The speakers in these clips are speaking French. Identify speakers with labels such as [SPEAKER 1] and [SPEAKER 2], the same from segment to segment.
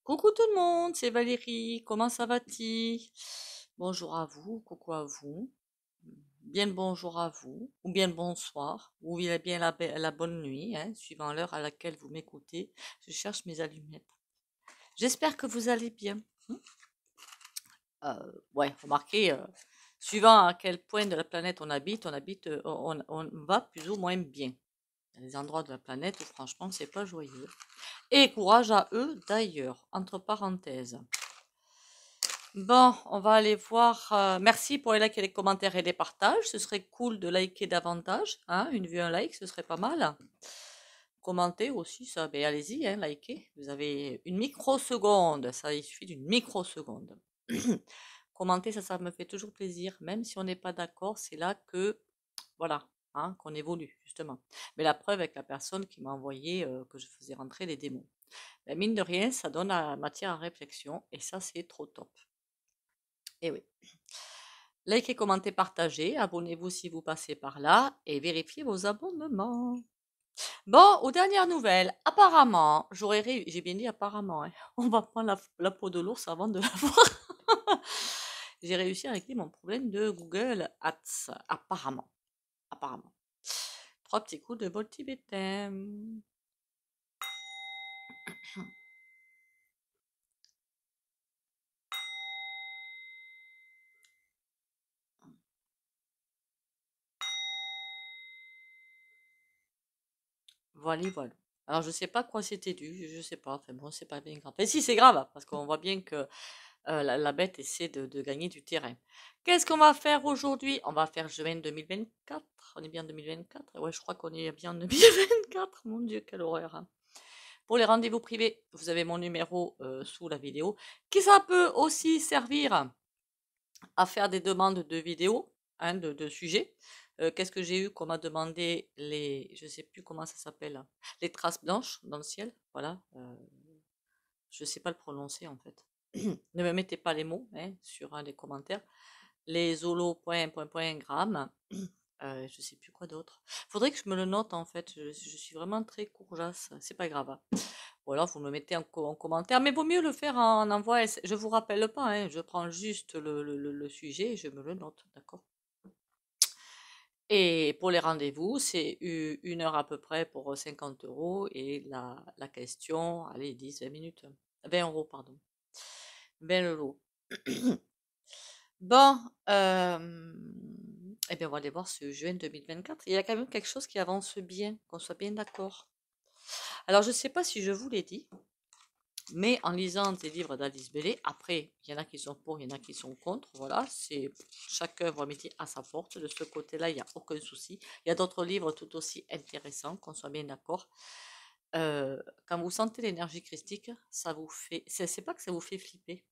[SPEAKER 1] Coucou tout le monde, c'est Valérie, comment ça va-t-il? Bonjour à vous, coucou à vous, bien le bonjour à vous, ou bien le bonsoir, ou bien la bonne nuit, hein, suivant l'heure à laquelle vous m'écoutez. Je cherche mes allumettes. J'espère que vous allez bien. Ouais, remarquez, suivant à quel point de la planète on va plus ou moins bien. Il y a des endroits de la planète où franchement c'est pas joyeux. Et courage à eux d'ailleurs, entre parenthèses. Bon, on va aller voir. Merci pour les likes et les commentaires et les partages. Ce serait cool de liker davantage. Hein, une vue, un like, ce serait pas mal. Commentez aussi, ça. Ben, allez-y, hein, likez. Vous avez une microseconde. Ça, il suffit d'une microseconde. Commenter, ça me fait toujours plaisir. Même si on n'est pas d'accord, c'est là que, voilà, hein, qu'on évolue, justement. Mais la preuve avec la personne qui m'a envoyé que je faisais rentrer les démons. Ben, mine de rien, ça donne la matière à réflexion. Et ça, c'est trop top. Et oui. Likez, commentez, partagez, abonnez-vous si vous passez par là et vérifiez vos abonnements. Bon, aux dernières nouvelles, apparemment, j'ai bien dit apparemment, hein, on va prendre la peau de l'ours avant de la voir. J'ai réussi à régler mon problème de Google Ads, apparemment. Apparemment. 3 petits coups de bol tibétain. Voilà, voilà. Alors, je sais pas quoi c'était dû, je sais pas. Enfin bon, c'est pas bien grave. Enfin, si, c'est grave, parce qu'on voit bien que la bête essaie de gagner du terrain. Qu'est-ce qu'on va faire aujourd'hui? On va faire juin 2024. On est bien en 2024? Ouais, je crois qu'on est bien en 2024. Mon Dieu, quelle horreur, hein. Pour les rendez-vous privés, vous avez mon numéro sous la vidéo, qui ça peut aussi servir à faire des demandes de vidéos, hein, de sujets. Qu'est-ce que j'ai eu qu'on m'a demandé je sais plus comment ça s'appelle, les traces blanches dans le ciel, voilà. Je sais pas le prononcer en fait. Ne me mettez pas les mots hein, sur les commentaires. Les holo.grammes. Je sais plus quoi d'autre. Faudrait que je me le note en fait. Je suis vraiment très courgeasse. C'est pas grave, hein. Ou alors vous me mettez en commentaire. Mais vaut mieux le faire en envoi. Je vous rappelle pas. Hein, je prends juste le sujet et je me le note. D'accord. Et pour les rendez-vous, c'est 1 heure à peu près pour 50 euros. Et la question, allez, 10-20 minutes. 20 euros, pardon. 20 euros. Bon, eh bien, on va aller voir ce juin 2024. Il y a quand même quelque chose qui avance bien, qu'on soit bien d'accord. Alors, je ne sais pas si je vous l'ai dit, mais en lisant des livres d'Alice Bailey, après, il y en a qui sont pour, il y en a qui sont contre. Voilà, c'est chacun voit midi à sa porte. De ce côté-là, il n'y a aucun souci. Il y a d'autres livres tout aussi intéressants, qu'on soit bien d'accord. Quand vous sentez l'énergie christique, ça vous fait. C'est pas que ça vous fait flipper,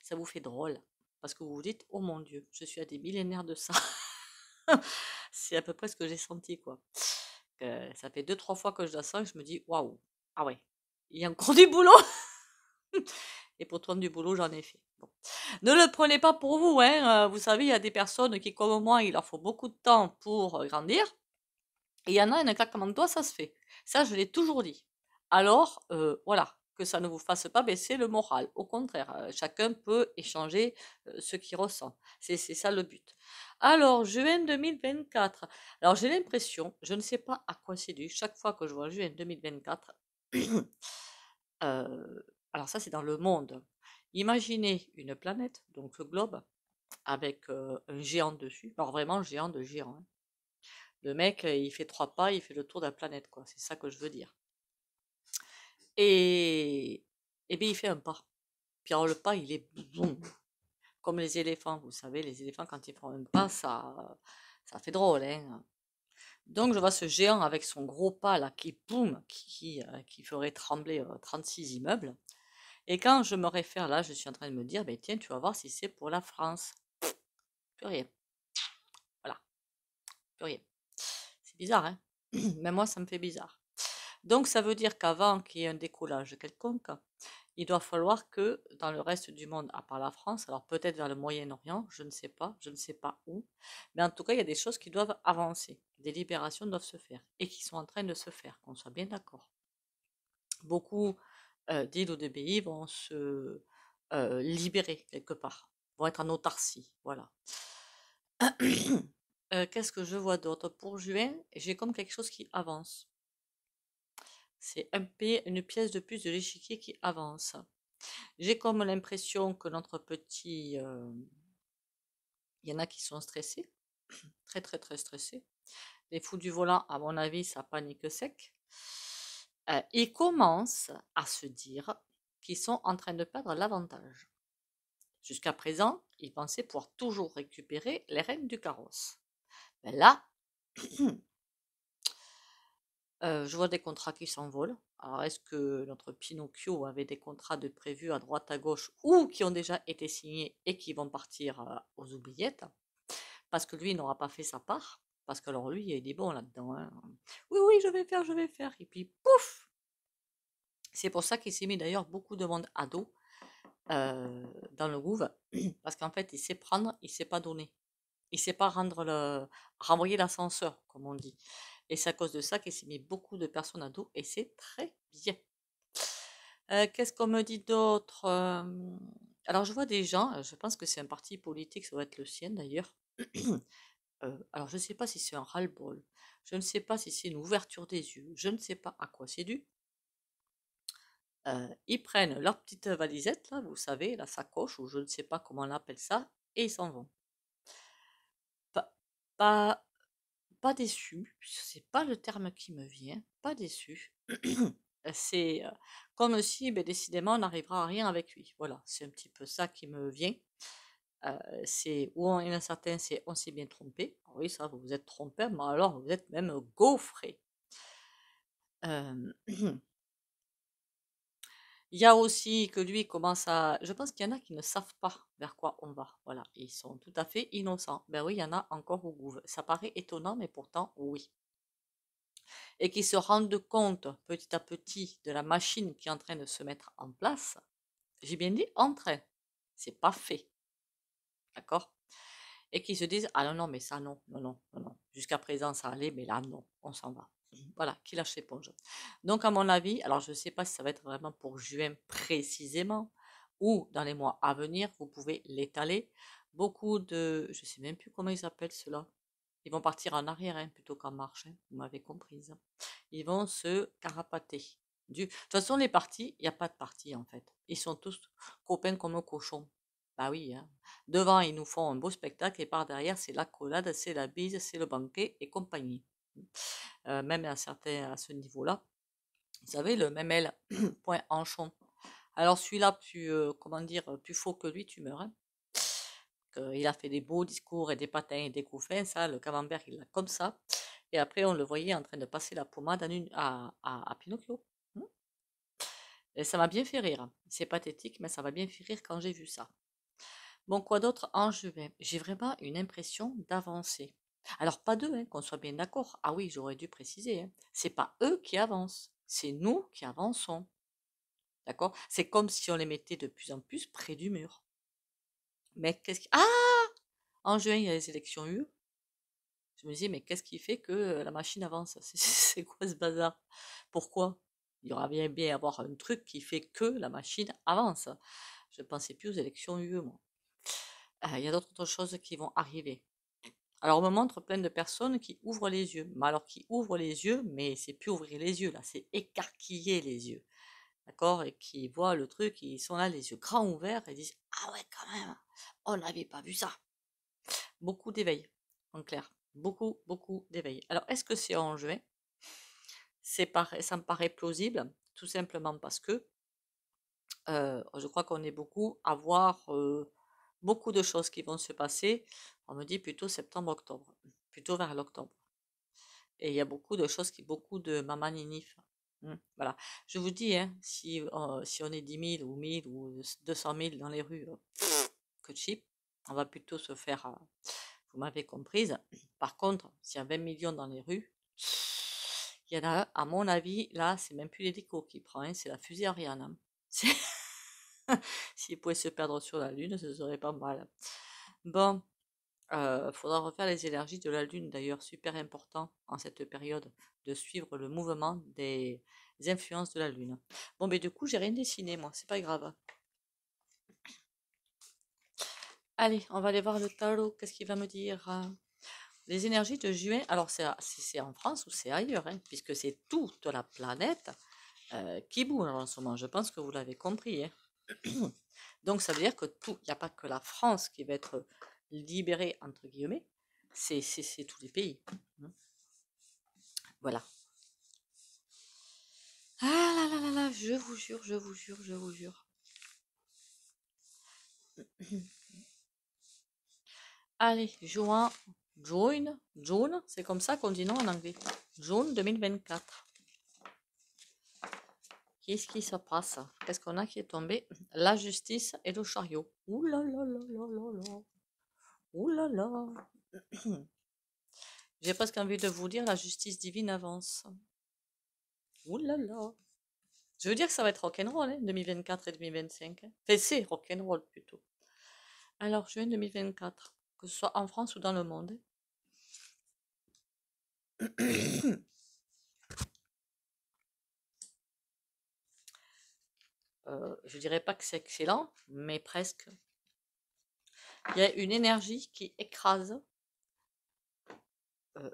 [SPEAKER 1] ça vous fait drôle. Parce que vous vous dites, oh mon Dieu, je suis à des millénaires de ça. C'est à peu près ce que j'ai senti, quoi. Ça fait 2-3 fois que je la sens et je me dis, waouh, ah ouais, il y a encore du boulot. Et pourtant, du boulot, j'en ai fait. Bon. Ne le prenez pas pour vous, hein. Vous savez, il y a des personnes qui, comme moi, il leur faut beaucoup de temps pour grandir. Et il y en a, un claquement de doigts, ça se fait. Ça, je l'ai toujours dit. Alors, voilà, que ça ne vous fasse pas baisser le moral. Au contraire, chacun peut échanger ce qu'il ressent. C'est ça le but. Alors, juin 2024. Alors, j'ai l'impression, je ne sais pas à quoi c'est dû, chaque fois que je vois juin 2024, alors ça, c'est dans le monde. Imaginez une planète, donc le globe, avec un géant dessus. Alors vraiment géant de géant, hein. Le mec, il fait 3 pas, il fait le tour de la planète, quoi. C'est ça que je veux dire. Et, et bien, il fait un pas. Puis alors, le pas, il est boum. Comme les éléphants, vous savez, les éléphants, quand ils font un pas, ça fait drôle, hein. Donc, je vois ce géant avec son gros pas, là, qui boum, qui ferait trembler 36 immeubles. Et quand je me réfère là, je suis en train de me dire, ben tiens, tu vas voir si c'est pour la France. Plus rien. Voilà, plus rien. C'est bizarre, hein? Même moi, ça me fait bizarre. Donc, ça veut dire qu'avant qu'il y ait un décollage quelconque, il doit falloir que dans le reste du monde, à part la France, alors peut-être vers le Moyen-Orient, je ne sais pas où, mais en tout cas, il y a des choses qui doivent avancer. Des libérations doivent se faire et qui sont en train de se faire, qu'on soit bien d'accord. Beaucoup d'îles ou de pays vont se libérer quelque part, vont être en autarcie, voilà. Qu'est-ce que je vois d'autre? Pour juin, j'ai comme quelque chose qui avance. C'est une pièce de plus de l'échiquier qui avance. J'ai comme l'impression que notre petit... il y en a qui sont stressés, très très très stressés. Les fous du volant, à mon avis, ça panique sec. Ils commencent à se dire qu'ils sont en train de perdre l'avantage. Jusqu'à présent, ils pensaient pouvoir toujours récupérer les rênes du carrosse. Mais là, je vois des contrats qui s'envolent. Alors, est-ce que notre Pinocchio avait des contrats de prévus à droite à gauche ou qui ont déjà été signés et qui vont partir aux oubliettes? Parce que lui, il n'aura pas fait sa part. Parce que alors lui, il est bon là-dedans, hein. Oui, oui, je vais faire, je vais faire. Et puis, pouf! C'est pour ça qu'il s'est mis d'ailleurs beaucoup de monde à dos dans le groove. Parce qu'en fait, il sait prendre, il sait pas donner. Il sait pas renvoyer l'ascenseur, comme on dit. Et c'est à cause de ça qu'il s'est mis beaucoup de personnes à dos. Et c'est très bien. Qu'est-ce qu'on me dit d'autre? Alors, je vois des gens, je pense que c'est un parti politique, ça doit être le sien d'ailleurs. Alors, je ne sais pas si c'est un ras-le-bol, je ne sais pas si c'est une ouverture des yeux, je ne sais pas à quoi c'est dû. Ils prennent leur petite valisette, là, vous savez, la sacoche, ou je ne sais pas comment on appelle ça, et ils s'en vont. Pas, pas, pas déçu, c'est pas le terme qui me vient, pas déçu. C'est comme si, ben, décidément, on n'arrivera à rien avec lui. Voilà, c'est un petit peu ça qui me vient. C'est où il y en a certains, c'est on s'est bien trompé. Ah oui, ça, vous vous êtes trompé, mais alors vous êtes même gaufré. Euh, Il y a aussi que lui commence à. Je pense qu'il y en a qui ne savent pas vers quoi on va. Voilà, ils sont tout à fait innocents. Ben oui, il y en a encore au gouv. Ça paraît étonnant, mais pourtant, oui. Et qui se rendent compte petit à petit de la machine qui est en train de se mettre en place. J'ai bien dit en train. C'est pas fait. D'accord? Et qui se disent, ah non, non, mais ça, non, non, non, non, non. Jusqu'à présent, ça allait, mais là, non, on s'en va. Voilà, qui lâche l'éponge. Donc, à mon avis, alors je ne sais pas si ça va être vraiment pour juin précisément, ou dans les mois à venir, vous pouvez l'étaler. Beaucoup de, je ne sais même plus comment ils appellent cela. Ils vont partir en arrière hein, plutôt qu'en marche, hein, vous m'avez comprise. Ils vont se carapater. De toute façon, les partis, il n'y a pas de parti en fait. Ils sont tous copains comme un cochon. Bah oui, hein. Devant, ils nous font un beau spectacle et par derrière, c'est l'accolade, c'est la bise, c'est le banquet et compagnie. Même à à ce niveau-là. Vous savez, le même point Hanchon. Alors celui-là, plus, comment dire, plus faux que lui, tu meurs. Hein. Il a fait des beaux discours et des patins et des coups fins, ça, le camembert, il l'a comme ça. Et après, on le voyait en train de passer la pommade à Pinocchio. Et ça m'a bien fait rire. C'est pathétique, mais ça m'a bien fait rire quand j'ai vu ça. Bon, quoi d'autre en juin? J'ai vraiment une impression d'avancer. Alors, pas d'eux, hein, qu'on soit bien d'accord. Ah oui, j'aurais dû préciser. Hein. C'est pas eux qui avancent, c'est nous qui avançons. D'accord? C'est comme si on les mettait de plus en plus près du mur. Mais qu'est-ce qui... Ah! En juin, il y a les élections UE. Je me disais, mais qu'est-ce qui fait que la machine avance? C'est quoi ce bazar? Pourquoi? Il y aura bien à avoir un truc qui fait que la machine avance. Je ne pensais plus aux élections UE, moi. Il y a d'autres choses qui vont arriver. Alors, on me montre plein de personnes qui ouvrent les yeux. Mais alors, qui ouvrent les yeux, mais c'est plus ouvrir les yeux, là, c'est écarquiller les yeux. D'accord? Et qui voient le truc, ils sont là, les yeux grands ouverts, et disent, ah ouais, quand même, on n'avait pas vu ça. Beaucoup d'éveil, en clair. Beaucoup, beaucoup d'éveil. Alors, est-ce que c'est en juin? Ça me paraît plausible, tout simplement parce que je crois qu'on est beaucoup à voir beaucoup de choses qui vont se passer. On me dit plutôt septembre-octobre, plutôt vers l'octobre. Et il y a beaucoup de choses, beaucoup de mamanifs. Voilà. Je vous dis, hein, si on est 10 000 ou 1000 ou 200 000 dans les rues, que cheap, on va plutôt se faire, vous m'avez comprise. Par contre, s'il y a 20 millions dans les rues, il y en a, à mon avis, là, c'est même plus l'hélico qui prend, hein, c'est la fusée Ariane. Hein. S'il pouvait se perdre sur la Lune, ce serait pas mal. Bon, faudra refaire les énergies de la Lune, d'ailleurs, super important en cette période, de suivre le mouvement des influences de la Lune. Bon, mais du coup, j'ai rien dessiné, moi, c'est pas grave. Allez, on va aller voir le tarot, qu'est-ce qu'il va me dire? Les énergies de juin, alors c'est en France ou c'est ailleurs, hein, puisque c'est toute la planète qui bouge en ce moment, je pense que vous l'avez compris. Hein. Donc ça veut dire que tout, il n'y a pas que la France qui va être libérée, entre guillemets, c'est tous les pays. Voilà. Ah là là là là, je vous jure, je vous jure, je vous jure. Allez, June, c'est comme ça qu'on dit non en anglais. June 2024. Qu'est-ce qui se passe? Qu'est-ce qu'on a qui est tombé? La justice et le chariot. Ouh là là là là là là. Ouh là là. J'ai presque envie de vous dire la justice divine avance. Ouh là là. Je veux dire que ça va être rock'n'roll, hein, 2024 et 2025. Hein. Enfin, c'est rock'n'roll plutôt. Alors, juin 2024, que ce soit en France ou dans le monde. Je dirais pas que c'est excellent, mais presque. Il y a une énergie qui écrase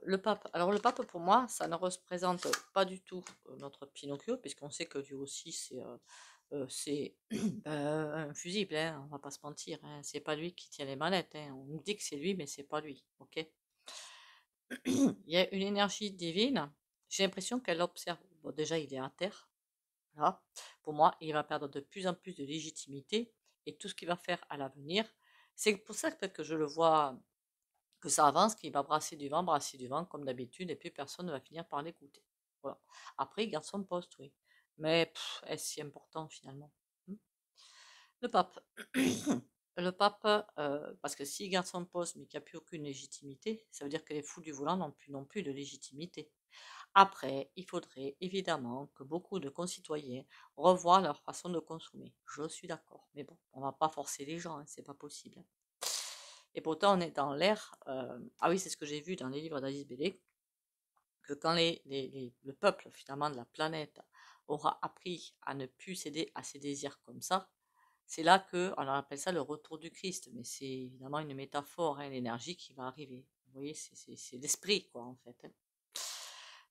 [SPEAKER 1] le pape. Alors le pape, pour moi, ça ne représente pas du tout notre Pinocchio, puisqu'on sait que lui aussi, c'est un fusible, hein, on va pas se mentir. Hein, c'est pas lui qui tient les manettes. Hein, on nous dit que c'est lui, mais c'est pas lui. Ok. Il y a une énergie divine. J'ai l'impression qu'elle observe. Bon, déjà, il est à terre. Voilà. Pour moi, il va perdre de plus en plus de légitimité et tout ce qu'il va faire à l'avenir. C'est pour ça peut-être que je le vois que ça avance, qu'il va brasser du vent comme d'habitude, et puis personne ne va finir par l'écouter. Voilà. Après, il garde son poste, oui. Mais est-ce si important finalement? Le pape. Le pape, parce que s'il garde son poste mais qu'il n'y a plus aucune légitimité, ça veut dire que les fous du volant n'ont plus non plus de légitimité. Après, il faudrait évidemment que beaucoup de concitoyens revoient leur façon de consommer. Je suis d'accord, mais bon, on va pas forcer les gens, hein, c'est pas possible. Et pourtant, on est dans l'ère. Ah oui, c'est ce que j'ai vu dans les livres d'Alice Bellé, que quand le peuple finalement de la planète aura appris à ne plus céder à ses désirs comme ça, c'est là que on appelle ça le retour du Christ. Mais c'est évidemment une métaphore, hein, l'énergie qui va arriver. Vous voyez, c'est l'esprit, quoi, en fait. Hein.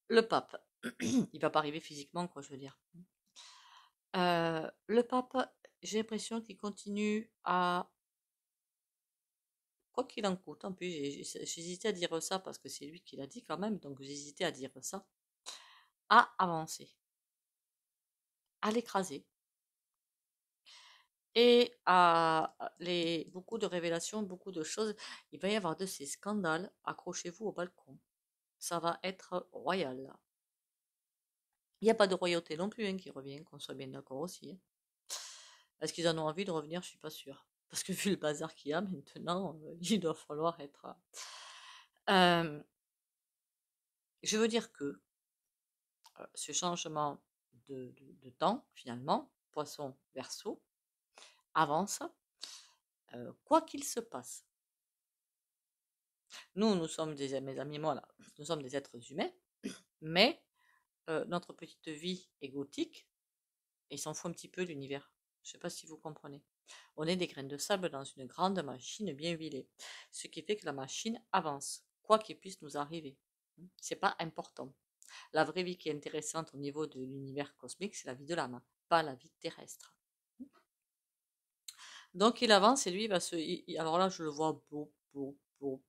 [SPEAKER 1] Le pape, il va pas arriver physiquement, quoi, je veux dire. Le pape, j'ai l'impression qu'il continue à quoi qu'il en coûte, en plus, j'hésitais à dire ça parce que c'est lui qui l'a dit quand même, donc j'hésitais à dire ça, à avancer, à l'écraser, et beaucoup de révélations, beaucoup de choses. Il va y avoir de ces scandales, accrochez-vous au balcon. Ça va être royal. Il n'y a pas de royauté non plus hein, qui revient, qu'on soit bien d'accord aussi. Hein. Est-ce qu'ils en ont envie de revenir? Je suis pas sûre. Parce que vu le bazar qu'il y a maintenant, il doit falloir être... Euh, je veux dire que ce changement de temps, finalement, poisson verso, avance, quoi qu'il se passe. Nous sommes mes amis et moi, là, nous sommes des êtres humains, mais notre petite vie égotique, il s'en fout un petit peu de l'univers. Je ne sais pas si vous comprenez. On est des graines de sable dans une grande machine bien huilée, ce qui fait que la machine avance, quoi qu'il puisse nous arriver. C'est pas important. La vraie vie qui est intéressante au niveau de l'univers cosmique, c'est la vie de l'âme, pas la vie terrestre. Donc il avance et lui, alors là, je le vois,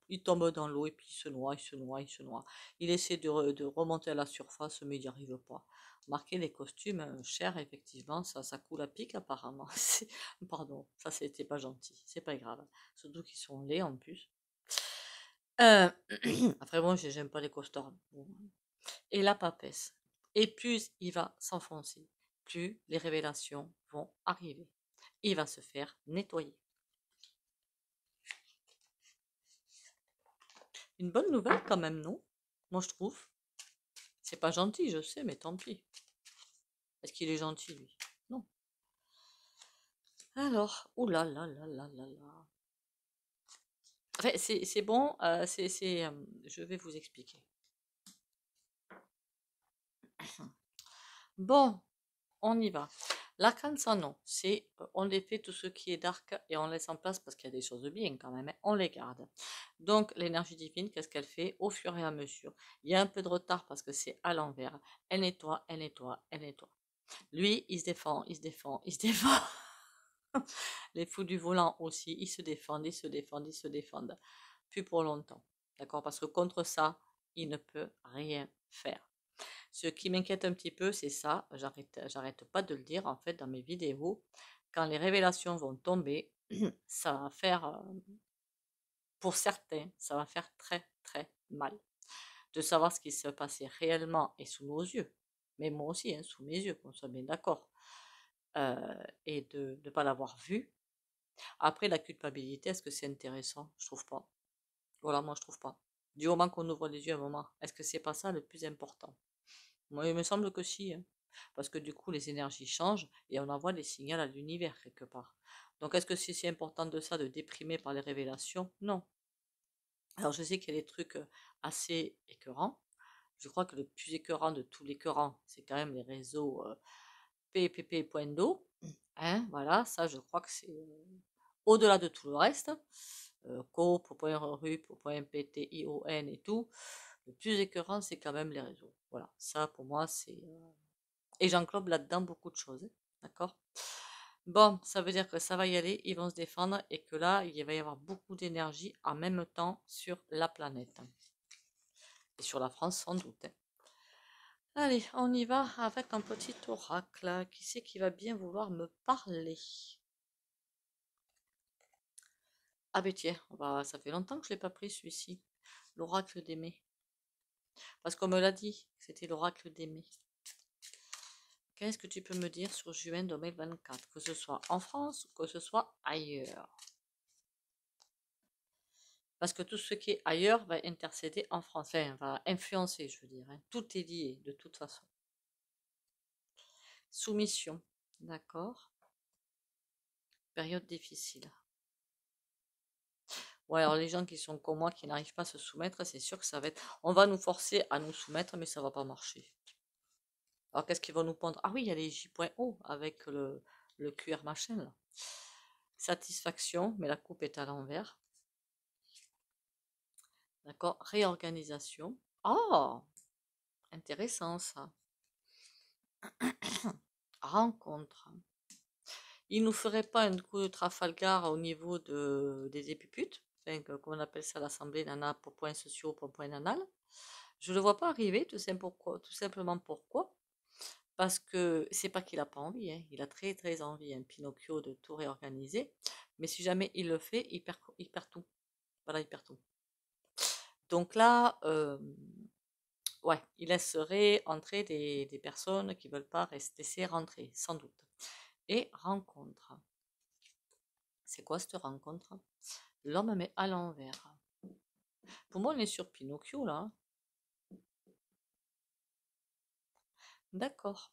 [SPEAKER 1] il tombe dans l'eau et puis il se noie, il se noie, il se noie. Il essaie de remonter à la surface, mais il n'y arrive pas. Marquer les costumes chers, effectivement, ça coule à pic apparemment. Pardon, ça c'était pas gentil, c'est pas grave. Surtout qu'ils sont laids en plus. Après bon, j'aime pas les costards. Bon. Et la papesse. Et plus il va s'enfoncer, plus les révélations vont arriver. Il va se faire nettoyer. Une bonne nouvelle quand même, non? Moi je trouve. C'est pas gentil, je sais, mais tant pis. Est-ce qu'il est gentil, lui? Non. Alors, oh là là là là là là. Enfin, c'est bon, je vais vous expliquer. Bon, on y va. L'arcane sans nom, c'est on les fait tout ce qui est dark et on laisse en place parce qu'il y a des choses bien quand même, hein, on les garde. Donc l'énergie divine, qu'est-ce qu'elle fait au fur et à mesure? Il y a un peu de retard parce que c'est à l'envers. Elle nettoie, elle nettoie, elle nettoie. Lui, il se défend, il se défend, il se défend. Les fous du volant aussi, ils se défendent, ils se défendent, ils se défendent. Plus pour longtemps. D'accord? Parce que contre ça, il ne peut rien faire. Ce qui m'inquiète un petit peu, c'est ça, j'arrête pas de le dire en fait dans mes vidéos, quand les révélations vont tomber, ça va faire, pour certains, ça va faire très très mal de savoir ce qui se passait réellement et sous nos yeux, mais moi aussi, hein, sous mes yeux, qu'on soit bien d'accord, et de ne pas l'avoir vu. Après, la culpabilité, est-ce que c'est intéressant? Je trouve pas. Voilà, moi je trouve pas. Du moment qu'on ouvre les yeux un moment, est-ce que c'est pas ça le plus important? Moi, il me semble que si, hein. Parce que du coup, les énergies changent et on envoie des signaux à l'univers quelque part. Donc, est-ce que c'est si important de ça, de déprimer par les révélations? Non. Alors, je sais qu'il y a des trucs assez écœurants. Je crois que le plus écœurant de tous les écœurants, c'est quand même les réseaux PPP.do. Hein, voilà, ça, je crois que c'est au-delà de tout le reste. Coop.rup.ption et tout. Le plus écœurant, c'est quand même les réseaux. Voilà, ça pour moi, c'est. Et j'englobe là-dedans beaucoup de choses. Hein, d'accord? Bon, ça veut dire que ça va y aller, ils vont se défendre et que là, il va y avoir beaucoup d'énergie en même temps sur la planète. Et sur la France sans doute. Hein. Allez, on y va avec un petit oracle. Qui c'est qui va bien vouloir me parler? Ah ben tiens, ça fait longtemps que je ne l'ai pas pris celui-ci. L'oracle d'aimer. Parce qu'on me l'a dit, c'était l'oracle d'aimer. Qu'est-ce que tu peux me dire sur juin 2024, que ce soit en France ou que ce soit ailleurs? Parce que tout ce qui est ailleurs va intercéder en France, enfin, va influencer, je veux dire. Hein. Tout est lié, de toute façon. Soumission, d'accord. Période difficile. Ouais, alors les gens qui sont comme moi, qui n'arrivent pas à se soumettre, c'est sûr que ça va être... On va nous forcer à nous soumettre, mais ça va pas marcher. Alors qu'est-ce qu'ils vont nous pondre? Ah oui, il y a les J.O avec le QR machin, là. Satisfaction, mais la coupe est à l'envers. D'accord? Réorganisation. Oh! Intéressant, ça. Rencontre. Il nous ferait pas un coup de Trafalgar au niveau des épiputes, enfin, comme on appelle ça l'Assemblée nana pour points sociaux, pour points nanal. Je le vois pas arriver, tout simplement pourquoi? Parce que c'est pas qu'il a pas envie, hein, il a très très envie, hein, Pinocchio, de tout réorganiser, mais si jamais il le fait, il perd tout. Voilà, il perd tout. Donc là, ouais, il laisserait entrer des personnes qui veulent pas laisser rentrer, sans doute. Et rencontre. C'est quoi cette rencontre? L'homme mais à l'envers. Pour moi, on est sur Pinocchio là. Hein. D'accord.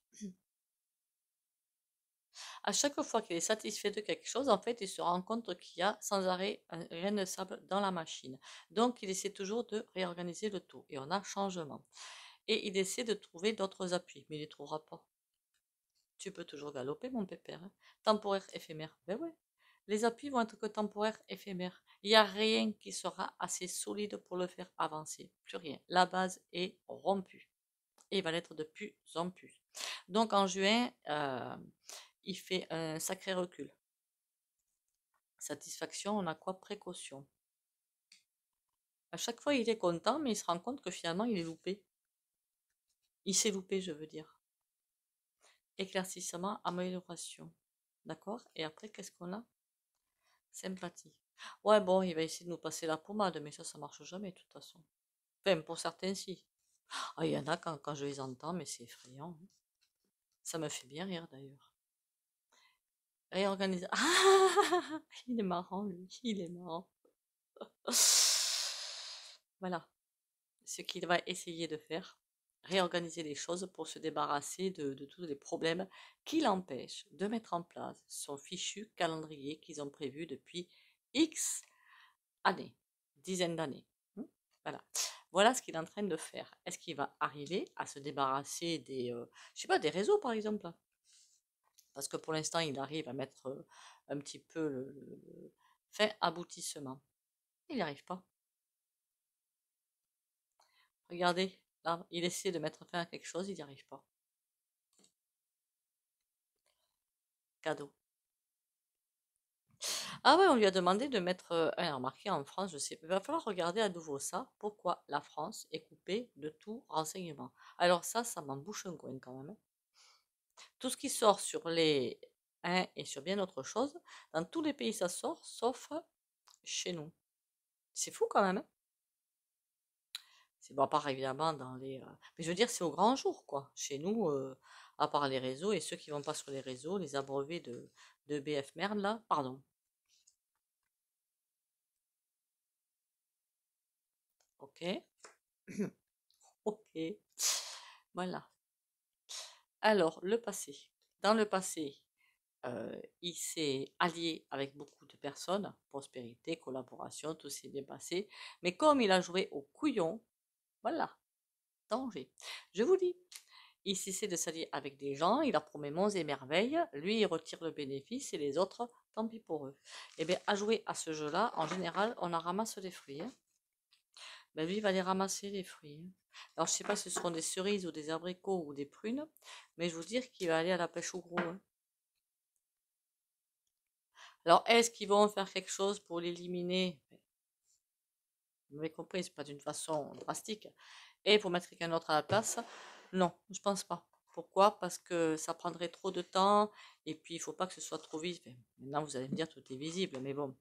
[SPEAKER 1] À chaque fois qu'il est satisfait de quelque chose, en fait, il se rend compte qu'il y a sans arrêt un grain de sable dans la machine. Donc, il essaie toujours de réorganiser le tout. Et on a changement. Et il essaie de trouver d'autres appuis, mais il ne les trouvera pas. Tu peux toujours galoper, mon pépère. Hein. Temporaire, éphémère. Ben ouais. Les appuis vont être que temporaires, éphémères. Il n'y a rien qui sera assez solide pour le faire avancer. Plus rien. La base est rompue. Et il va l'être de plus en plus. Donc en juin, il fait un sacré recul. Satisfaction, on a quoi? Précaution. À chaque fois, il est content, mais il se rend compte que finalement, il est loupé. Il s'est loupé, je veux dire. Éclaircissement, amélioration. D'accord? Et après, qu'est-ce qu'on a? Sympathie. Ouais, bon, il va essayer de nous passer la pommade, mais ça marche jamais, de toute façon. Enfin, pour certains, si. Ah, il y en a quand je les entends, mais c'est effrayant. Hein. Ça me fait bien rire, d'ailleurs. Réorganiser. Ah, il est marrant, lui. Il est marrant. Voilà ce qu'il va essayer de faire. Réorganiser les choses pour se débarrasser de tous les problèmes qui l'empêchent de mettre en place son fichu calendrier qu'ils ont prévu depuis X années, dizaines d'années. Voilà. Voilà ce qu'il est en train de faire. Est-ce qu'il va arriver à se débarrasser des, je sais pas, des réseaux par exemple? Parce que pour l'instant, il arrive à mettre un petit peu le fin aboutissement. Il n'y arrive pas. Regardez, là, il essaie de mettre fin à quelque chose, il n'y arrive pas. Cadeau. Ah ouais, on lui a demandé de mettre, remarqué en France, je sais, il va falloir regarder à nouveau ça, pourquoi la France est coupée de tout renseignement. Alors ça m'en bouche un coin quand même, hein. Tout ce qui sort sur les 1 et sur bien autre chose, dans tous les pays ça sort, sauf chez nous. C'est fou quand même, hein. C'est bon, à part évidemment dans les. Mais je veux dire, c'est au grand jour, quoi. Chez nous, à part les réseaux et ceux qui vont pas sur les réseaux, les abreuvés de BF merde, là, pardon. Ok. Ok. Voilà. Alors, le passé. Dans le passé, il s'est allié avec beaucoup de personnes, prospérité, collaboration, tout s'est bien passé. Mais comme il a joué au couillon, voilà, danger. Je vous dis, il cessait de s'allier avec des gens, il leur promet monts et merveilles, lui il retire le bénéfice et les autres, tant pis pour eux. Et bien, à jouer à ce jeu-là, en général, on en ramasse les fruits, hein. Ben, lui, il va les ramasser les fruits, hein. Alors, je sais pas si ce seront des cerises ou des abricots ou des prunes, mais je vous dire qu'il va aller à la pêche au gros, hein. Alors, est-ce qu'ils vont faire quelque chose pour l'éliminer? Vous m'avez compris, c'est pas d'une façon drastique. Et pour mettre quelqu'un d'autre à la place, non, je pense pas. Pourquoi? Parce que ça prendrait trop de temps et puis il faut pas que ce soit trop vite. Enfin, maintenant, vous allez me dire tout est visible, mais bon,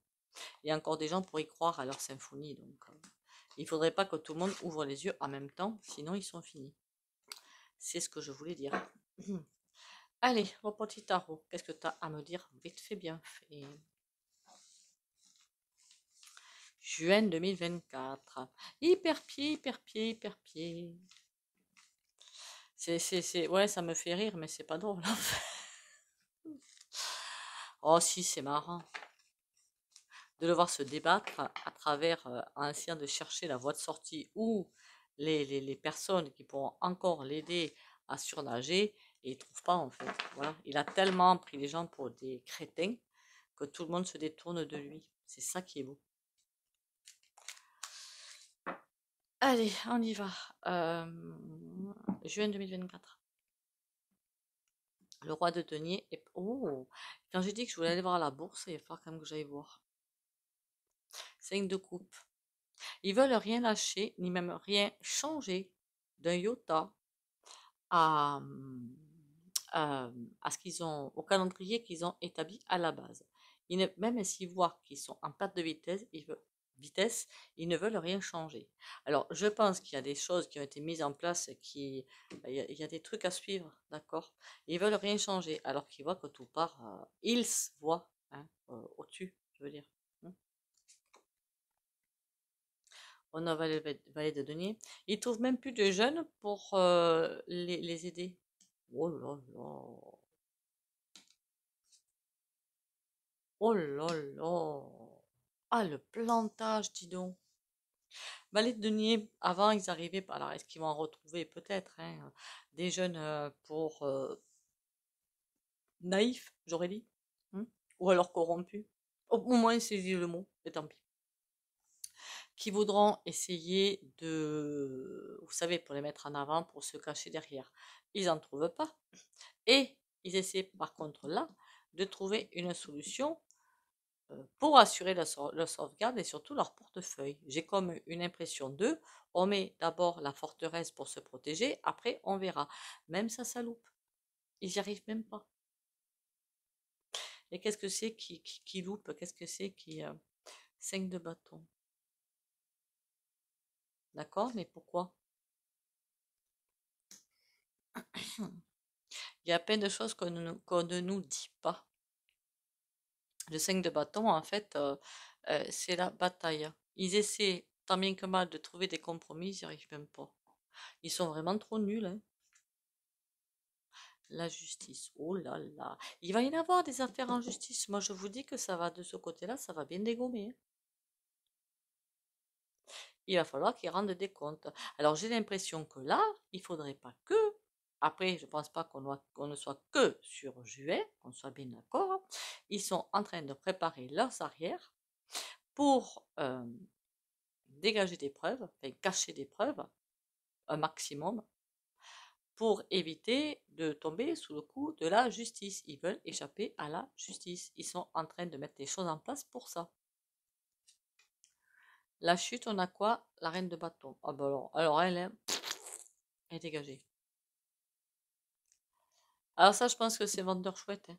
[SPEAKER 1] il y a encore des gens pour y croire à leur symphonie, donc il faudrait pas que tout le monde ouvre les yeux en même temps, sinon ils sont finis. C'est ce que je voulais dire. Allez, mon petit tarot, qu'est-ce que tu as à me dire? Vite fait, bien fait. Juin 2024. Hyper pied, hyper pied, hyper pied. Ouais, ça me fait rire, mais c'est pas drôle. Oh, si, c'est marrant de le voir se débattre à travers, en essayant de chercher la voie de sortie ou les personnes qui pourront encore l'aider à surnager, et il trouve pas en fait. Voilà. Il a tellement pris les gens pour des crétins que tout le monde se détourne de lui. C'est ça qui est beau. Allez, on y va. Juin 2024. Le roi de denier. Oh, quand j'ai dit que je voulais aller voir la bourse, il va falloir quand même que j'aille voir. 5 de coupe. Ils veulent rien lâcher, ni même rien changer d'un iota à, à ce qu'ils ont, au calendrier qu'ils ont établi à la base. Même s'ils voient qu'ils sont en perte de vitesse, ils ne veulent rien changer. Alors, je pense qu'il y a des choses qui ont été mises en place, il y a des trucs à suivre, d'accord? Ils veulent rien changer, alors qu'ils voient que tout part, ils voient, hein, au-dessus, je veux dire, hein. On a valet de denier. Ils trouvent même plus de jeunes pour les aider. Oh là là. Oh là là. Ah, le plantage, dis donc. Valet de denier, avant, ils arrivaient. Alors, est-ce qu'ils vont en retrouver? Peut-être, hein, des jeunes pour naïfs, j'aurais dit, hein, ou alors corrompus. Au moins, c'est le mot, et tant pis. Qui voudront essayer de, vous savez, pour les mettre en avant, pour se cacher derrière. Ils n'en trouvent pas. Et ils essaient par contre là de trouver une solution pour assurer leur sauvegarde et surtout leur portefeuille. J'ai comme une impression d'eux, on met d'abord la forteresse pour se protéger, après on verra. Même ça loupe. Ils n'y arrivent même pas. Et qu'est-ce que c'est qui loupe? Qu'est-ce que c'est qui... 5 de bâton. D'accord, mais pourquoi? Il y a plein de choses qu'on ne nous dit pas. Le 5 de bâton, en fait, c'est la bataille. Ils essaient tant bien que mal de trouver des compromis, ils n'y arrivent même pas. Ils sont vraiment trop nuls, hein. La justice, oh là là. Il va y en avoir des affaires en justice. Moi, je vous dis que ça va de ce côté-là, ça va bien dégommer, hein. il va falloir qu'ils rendent des comptes. Alors j'ai l'impression que là, il faudrait pas que, après je pense pas qu'on ne soit que sur juillet, qu'on soit bien d'accord, ils sont en train de préparer leurs arrières pour dégager des preuves, enfin cacher des preuves, un maximum, pour éviter de tomber sous le coup de la justice. Ils veulent échapper à la justice. Ils sont en train de mettre des choses en place pour ça. La chute, on a quoi? La reine de bâton. Ah bah alors elle est dégagée. Alors ça, je pense que c'est vendeur chouette. Hein.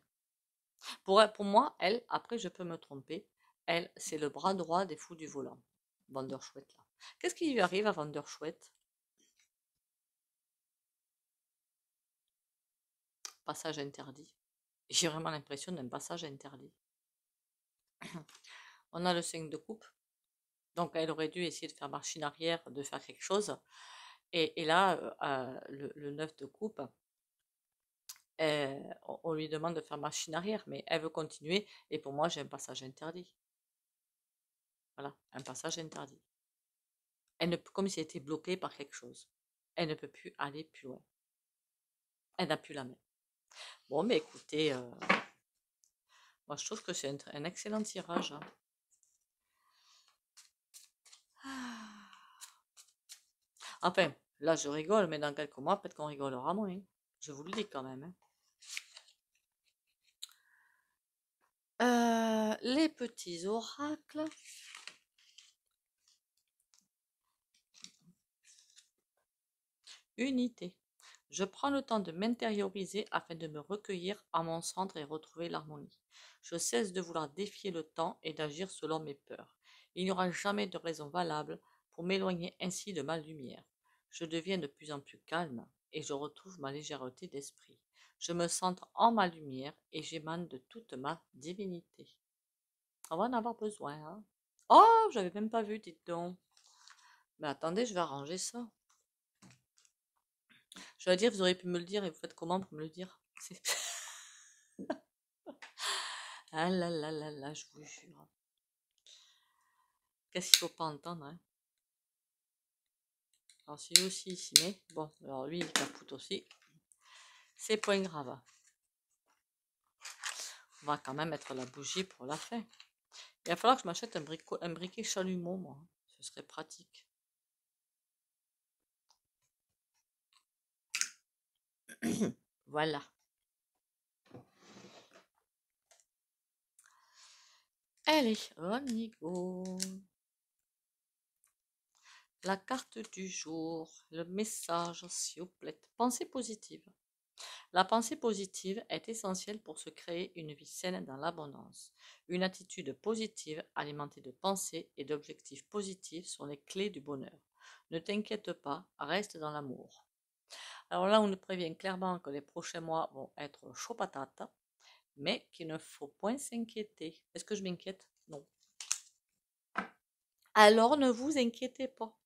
[SPEAKER 1] Pour moi, elle, après je peux me tromper, elle, c'est le bras droit des fous du volant. Vendeur chouette là. Qu'est-ce qui lui arrive à vendeur chouette? Passage interdit. J'ai vraiment l'impression d'un passage interdit. On a le 5 de coupe. Donc elle aurait dû essayer de faire machine arrière, de faire quelque chose. Et là, le 9 de coupe, on lui demande de faire machine arrière, mais elle veut continuer. Et pour moi, j'ai un passage interdit. Voilà, un passage interdit. Elle ne, comme si elle était bloquée par quelque chose. Elle ne peut plus aller plus loin. Elle n'a plus la main. Bon, mais écoutez, moi je trouve que c'est un excellent tirage. Hein. Enfin, là je rigole, mais dans quelques mois, peut-être qu'on rigolera moins. Hein. Je vous le dis quand même. Hein. Les petits oracles. Unité. Je prends le temps de m'intérioriser afin de me recueillir à mon centre et retrouver l'harmonie. Je cesse de vouloir défier le temps et d'agir selon mes peurs. Il n'y aura jamais de raison valable pour m'éloigner ainsi de ma lumière. Je deviens de plus en plus calme et je retrouve ma légèreté d'esprit. Je me centre en ma lumière et j'émane de toute ma divinité. On va en avoir besoin, hein. Oh, j'avais même pas vu, dites donc. Mais attendez, je vais arranger ça. Je vais dire, vous auriez pu me le dire et vous faites comment pour me le dire? Ah là là là là, je vous jure. Qu'est-ce qu'il faut pas entendre, hein? Alors, si lui aussi il s'y met, bon, alors lui il capoute aussi. C'est point grave. On va quand même mettre la bougie pour la fin. Il va falloir que je m'achète un briquet chalumeau, moi. Ce serait pratique. Voilà. Allez, on y go. La carte du jour, le message, s'il vous plaît. Pensée positive. La pensée positive est essentielle pour se créer une vie saine dans l'abondance. Une attitude positive alimentée de pensées et d'objectifs positifs sont les clés du bonheur. Ne t'inquiète pas, reste dans l'amour. Alors là, on nous prévient clairement que les prochains mois vont être chaud patate, mais qu'il ne faut point s'inquiéter. Est-ce que je m'inquiète? Non. Alors ne vous inquiétez pas.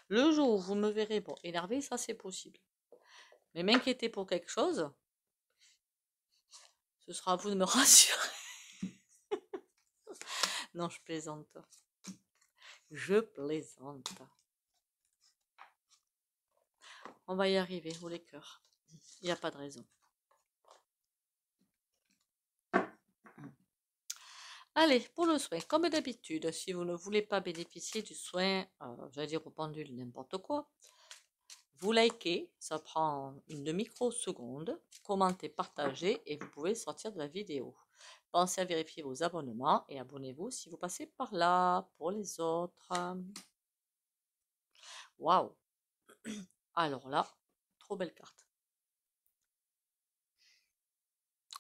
[SPEAKER 1] Le jour où vous me verrez énervé, ça c'est possible. Mais m'inquiéter pour quelque chose, ce sera à vous de me rassurer. Non, je plaisante. Je plaisante. On va y arriver, haut les cœurs. Il n'y a pas de raison. Allez, pour le soin, comme d'habitude, si vous ne voulez pas bénéficier du soin, j'allais dire au pendule, n'importe quoi, vous likez, ça prend une demi-microseconde, commentez, partagez et vous pouvez sortir de la vidéo. Pensez à vérifier vos abonnements et abonnez-vous si vous passez par là pour les autres. Waouh! Alors là, trop belle carte.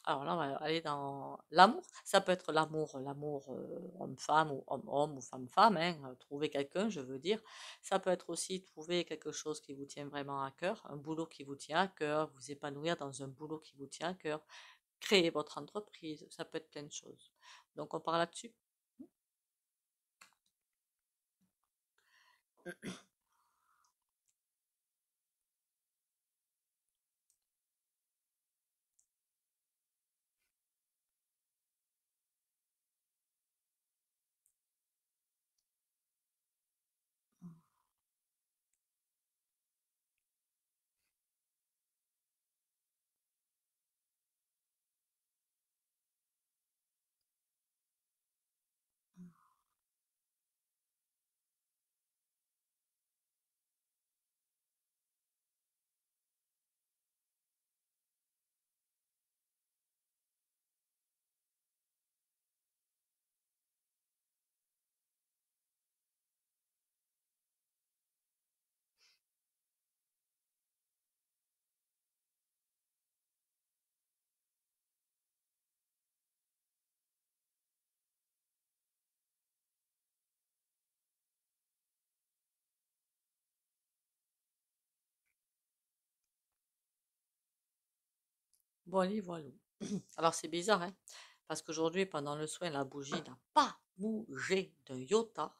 [SPEAKER 1] Alors là, on va aller dans l'amour. Ça peut être l'amour homme-femme ou homme-homme ou femme-femme, hein, trouver quelqu'un, je veux dire. Ça peut être aussi trouver quelque chose qui vous tient vraiment à cœur, un boulot qui vous tient à cœur, vous épanouir dans un boulot qui vous tient à cœur, créer votre entreprise, ça peut être plein de choses. Donc on part là-dessus. Bon, allez, voilà. Alors, c'est bizarre, hein, parce qu'aujourd'hui, pendant le soin, la bougie n'a pas bougé d'un iota.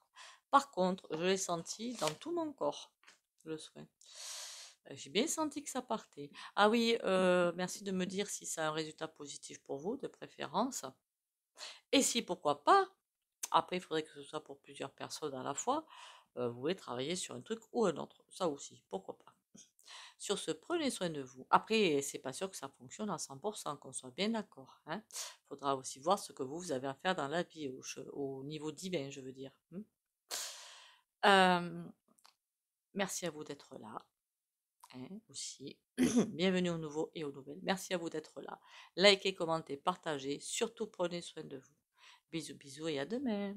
[SPEAKER 1] Par contre, je l'ai senti dans tout mon corps, le soin. J'ai bien senti que ça partait. Ah oui, merci de me dire si ça a un résultat positif pour vous, de préférence. Et si, pourquoi pas, après, il faudrait que ce soit pour plusieurs personnes à la fois, vous voulez travailler sur un truc ou un autre. Ça aussi, pourquoi pas. Sur ce, prenez soin de vous. Après, c'est pas sûr que ça fonctionne à 100%, qu'on soit bien d'accord, hein. Faudra aussi voir ce que vous avez à faire dans la vie, au niveau divin, je veux dire. Euh, merci à vous d'être là, hein, aussi. Bienvenue aux nouveaux et aux nouvelles. Merci à vous d'être là. Likez, commentez, partagez. Surtout, prenez soin de vous. Bisous, bisous et à demain.